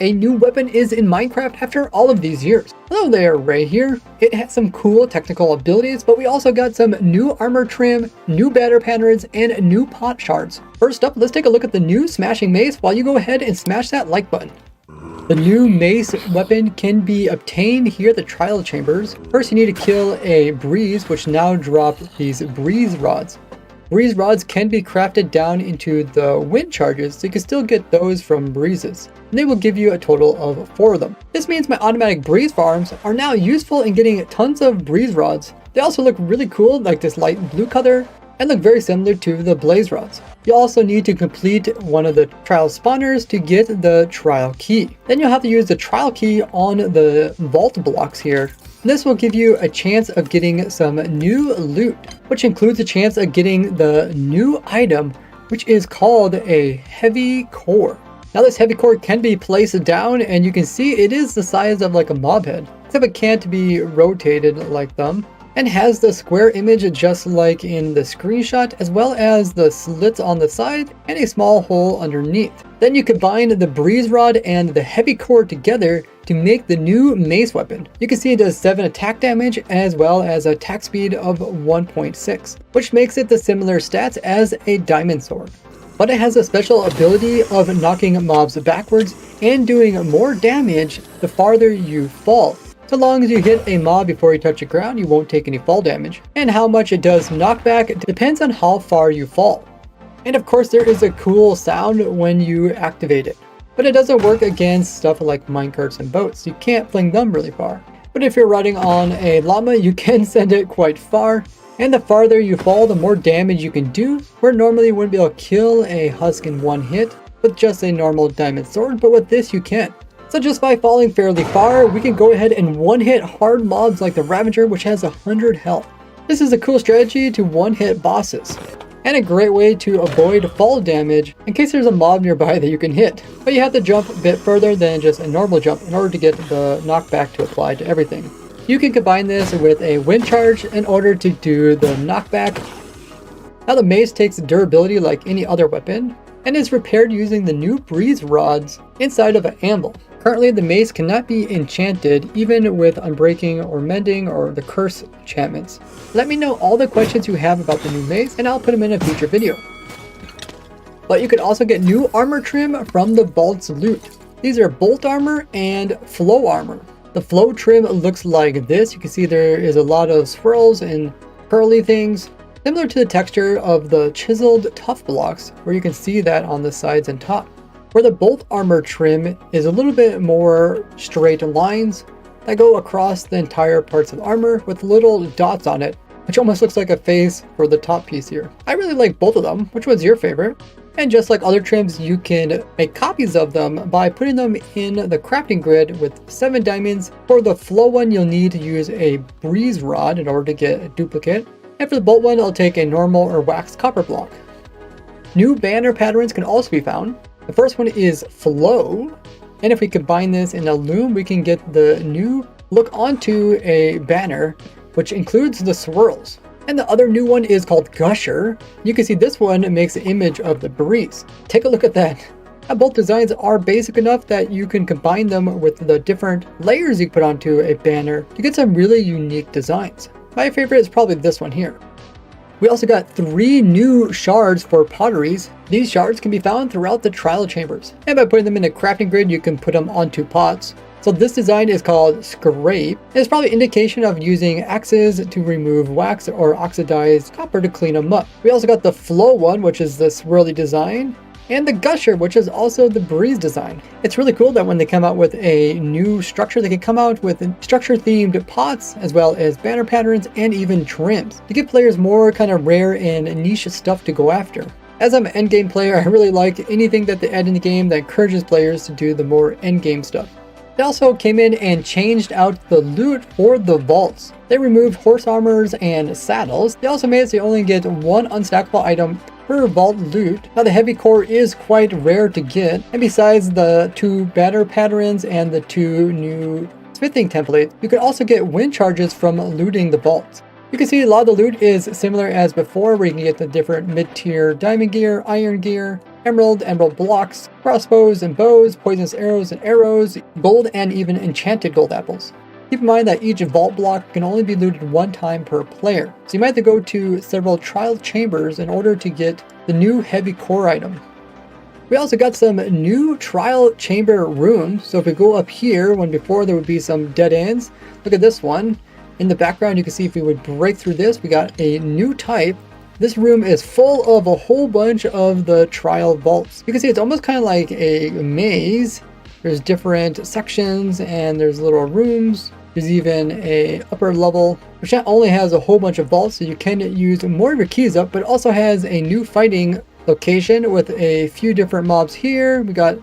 a new weapon is in Minecraft after all of these years. Hello there, Ray here. It has some cool technical abilities, but we also got some new armor trim, new banner patterns, and new pot shards. First up, let's take a look at the new smashing mace while you go ahead and smash that like button. The new mace weapon can be obtained here at the trial chambers. First, you need to kill a breeze, which now drop these breeze rods. Breeze rods can be crafted down into the wind charges, so you can still get those from breezes. And they will give you a total of 4 of them. This means my automatic breeze farms are now useful in getting tons of breeze rods. They also look really cool, like this light blue color, and look very similar to the blaze rods. You also need to complete one of the trial spawners to get the trial key. Then you'll have to use the trial key on the vault blocks here. This will give you a chance of getting some new loot, which includes a chance of getting the new item, which is called a heavy core. Now this heavy core can be placed down, and you can see it is the size of like a mob head, except it can't be rotated like them, and has the square image just like in the screenshot, as well as the slits on the side and a small hole underneath. Then you combine the breeze rod and the heavy core together to make the new mace weapon. You can see it does 7 attack damage as well as an attack speed of 1.6, which makes it the similar stats as a diamond sword. But it has a special ability of knocking mobs backwards and doing more damage the farther you fall. So long as you hit a mob before you touch the ground, you won't take any fall damage. And how much it does knockback depends on how far you fall. And of course there is a cool sound when you activate it. But it doesn't work against stuff like minecarts and boats. You can't fling them really far. But if you're riding on a llama, you can send it quite far. And the farther you fall, the more damage you can do, where normally you wouldn't be able to kill a husk in one hit with just a normal diamond sword, but with this you can. So just by falling fairly far, we can go ahead and one-hit hard mobs like the Ravager, which has 100 health. This is a cool strategy to one-hit bosses, and a great way to avoid fall damage in case there's a mob nearby that you can hit. But you have to jump a bit further than just a normal jump in order to get the knockback to apply to everything. You can combine this with a wind charge in order to do the knockback. Now the mace takes durability like any other weapon, and is repaired using the new breeze rods inside of an anvil. Currently, the mace cannot be enchanted even with unbreaking or mending or the curse enchantments. Let me know all the questions you have about the new mace and I'll put them in a future video. But you can also get new armor trim from the vault's loot. These are bolt armor and flow armor. The flow trim looks like this. You can see there is a lot of swirls and curly things, similar to the texture of the chiseled tough blocks, where you can see that on the sides and top. Where the bolt armor trim is a little bit more straight lines that go across the entire parts of armor with little dots on it, which almost looks like a face for the top piece here. I really like both of them. Which one's your favorite? And just like other trims, you can make copies of them by putting them in the crafting grid with 7 diamonds. For the flow one, you'll need to use a breeze rod in order to get a duplicate. And for the bolt one, I'll take a normal or waxed copper block. New banner patterns can also be found. The first one is flow, and if we combine this in a loom, we can get the new look onto a banner, which includes the swirls. And the other new one is called gusher. You can see this one makes an image of the breeze. Take a look at that. Now, both designs are basic enough that you can combine them with the different layers you put onto a banner to get some really unique designs. My favorite is probably this one here. We also got 3 new shards for potteries. These shards can be found throughout the trial chambers. And by putting them in a crafting grid, you can put them onto pots. So this design is called scrape. It's probably an indication of using axes to remove wax or oxidized copper to clean them up. We also got the flow one, which is the swirly design, and the gusher, which is also the breeze design. It's really cool that when they come out with a new structure, they can come out with structure themed pots as well as banner patterns and even trims to give players more kind of rare and niche stuff to go after. As I'm an endgame player, I really like anything that they add in the game that encourages players to do the more endgame stuff. They also came in and changed out the loot for the vaults. They removed horse armors and saddles. They also made it so you only get 1 unstackable item per vault loot. Now the heavy core is quite rare to get, and besides the 2 banner patterns and the 2 new smithing templates, you can also get wind charges from looting the vaults. You can see a lot of the loot is similar as before, where you can get the different mid-tier diamond gear, iron gear, emerald blocks, crossbows and bows, poisonous arrows and arrows, gold, and even enchanted gold apples. Keep in mind that each vault block can only be looted one time per player, so you might have to go to several trial chambers in order to get the new heavy core item. We also got some new trial chamber rooms, so if we go up here, when before there would be some dead ends, look at this one. In the background you can see if we would break through this, we got a new type. This room is full of a whole bunch of the trial vaults. You can see it's almost kind of like a maze. There's different sections and there's little rooms. There's even a upper level, which not only has a whole bunch of vaults, so you can use more of your keys up, but also has a new fighting location with a few different mobs here. We got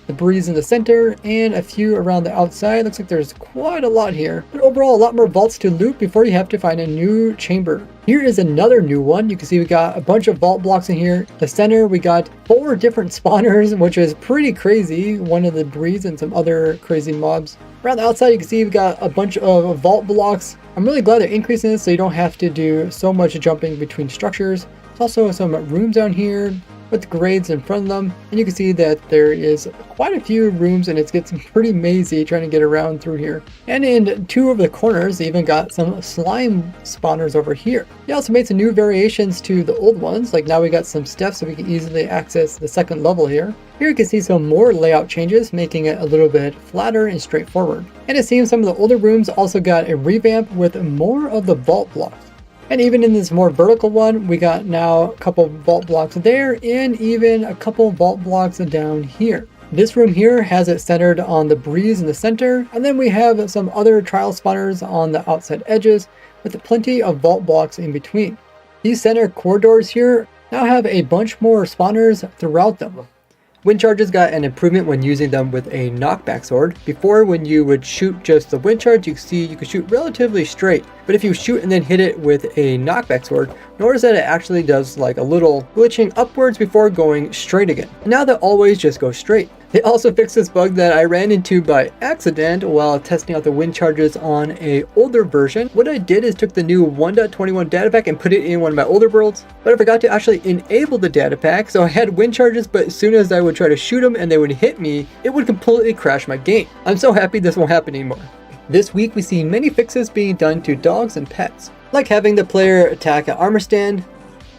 the breeze in the center and a few around the outside. Looks like there's quite a lot here, but overall a lot more vaults to loot before you have to find a new chamber. Here is another new one. You can see we got a bunch of vault blocks in here. The center we got 4 different spawners, which is pretty crazy. One of the breeze and some other crazy mobs. Around the outside you can see we got a bunch of vault blocks. I'm really glad they're increasing this so you don't have to do so much jumping between structures. There's also some rooms down here with grades in front of them, and you can see that there is quite a few rooms and it gets pretty mazy trying to get around through here. And in 2 of the corners they even got some slime spawners over here. They also made some new variations to the old ones, like now we got some steps so we can easily access the second level here. Here you can see some more layout changes, making it a little bit flatter and straightforward. And it seems some of the older rooms also got a revamp with more of the vault blocks. And even in this more vertical one, we got now a couple vault blocks there and even a couple vault blocks down here. This room here has it centered on the breeze in the center, and then we have some other trial spawners on the outside edges with plenty of vault blocks in between. These center corridors here now have a bunch more spawners throughout them. Wind charges got an improvement when using them with a knockback sword. Before, when you would shoot just the wind charge, you could shoot relatively straight. But if you shoot and then hit it with a knockback sword, notice that it actually does like a little glitching upwards before going straight again. And now that always just goes straight. They also fixed this bug that I ran into by accident while testing out the wind charges on a older version. What I did is took the new 1.21 data pack and put it in one of my older worlds, but I forgot to actually enable the data pack, so I had wind charges, but as soon as I would try to shoot them and they would hit me, it would completely crash my game. I'm so happy this won't happen anymore. This week we see many fixes being done to dogs and pets, like having the player attack an armor stand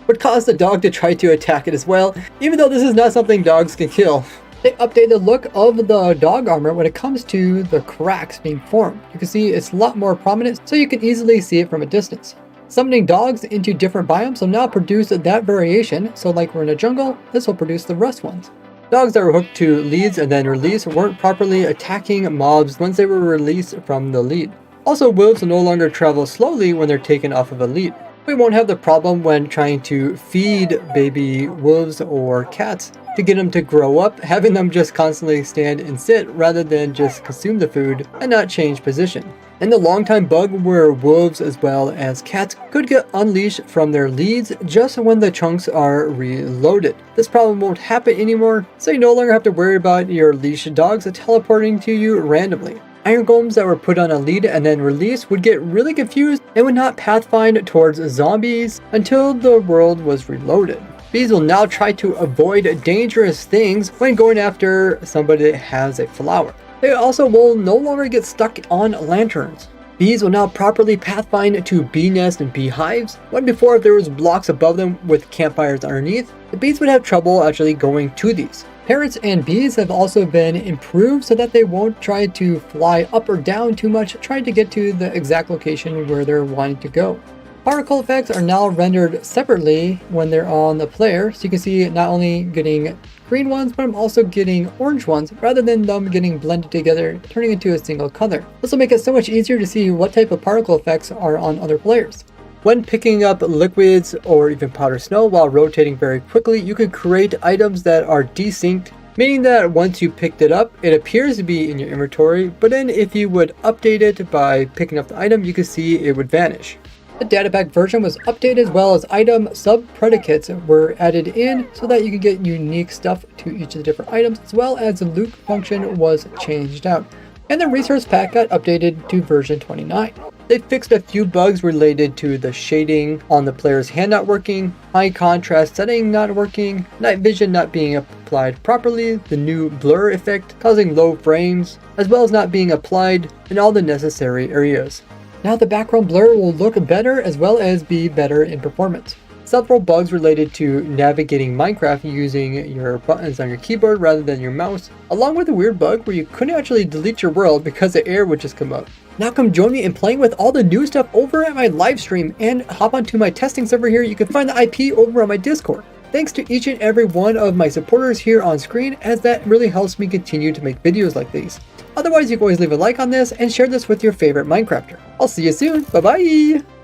would cause the dog to try to attack it as well, even though this is not something dogs can kill. They updated the look of the dog armor when it comes to the cracks being formed. You can see it's a lot more prominent, so you can easily see it from a distance. Summoning dogs into different biomes will now produce that variation, so like we're in a jungle, this will produce the rust ones. Dogs that were hooked to leads and then released weren't properly attacking mobs once they were released from the lead. Also, wolves will no longer travel slowly when they're taken off of a lead. We won't have the problem when trying to feed baby wolves or cats to get them to grow up, having them just constantly stand and sit rather than just consume the food and not change position. And the long time bug where wolves as well as cats could get unleashed from their leads just when the chunks are reloaded. This problem won't happen anymore, so you no longer have to worry about your leashed dogs teleporting to you randomly. Iron golems that were put on a lead and then released would get really confused and would not pathfind towards zombies until the world was reloaded. Bees will now try to avoid dangerous things when going after somebody that has a flower. They also will no longer get stuck on lanterns. Bees will now properly pathfind to bee nests and beehives, when before if there was blocks above them with campfires underneath, the bees would have trouble actually going to these. Parrots and bees have also been improved so that they won't try to fly up or down too much, trying to get to the exact location where they're wanting to go. Particle effects are now rendered separately when they're on the player, so you can see not only getting green ones, but I'm also getting orange ones rather than them getting blended together, turning into a single color. This will make it so much easier to see what type of particle effects are on other players. When picking up liquids or even powder snow while rotating very quickly, you can create items that are desynced, meaning that once you picked it up, it appears to be in your inventory, but then if you would update it by picking up the item, you can see it would vanish. The datapack version was updated as well as item sub-predicates were added in so that you could get unique stuff to each of the different items, as well as the loot function was changed out. And the resource pack got updated to version 29. They fixed a few bugs related to the shading on the player's hand not working, high contrast setting not working, night vision not being applied properly, the new blur effect causing low frames, as well as not being applied in all the necessary areas. Now the background blur will look better as well as be better in performance. Several bugs related to navigating Minecraft using your buttons on your keyboard rather than your mouse, along with a weird bug where you couldn't actually delete your world because the air would just come up. Now come join me in playing with all the new stuff over at my live stream and hop onto my testing server here. You can find the IP over on my Discord. Thanks to each and every one of my supporters here on screen, as that really helps me continue to make videos like these. Otherwise, you can always leave a like on this and share this with your favorite Minecrafter. I'll see you soon. Bye bye!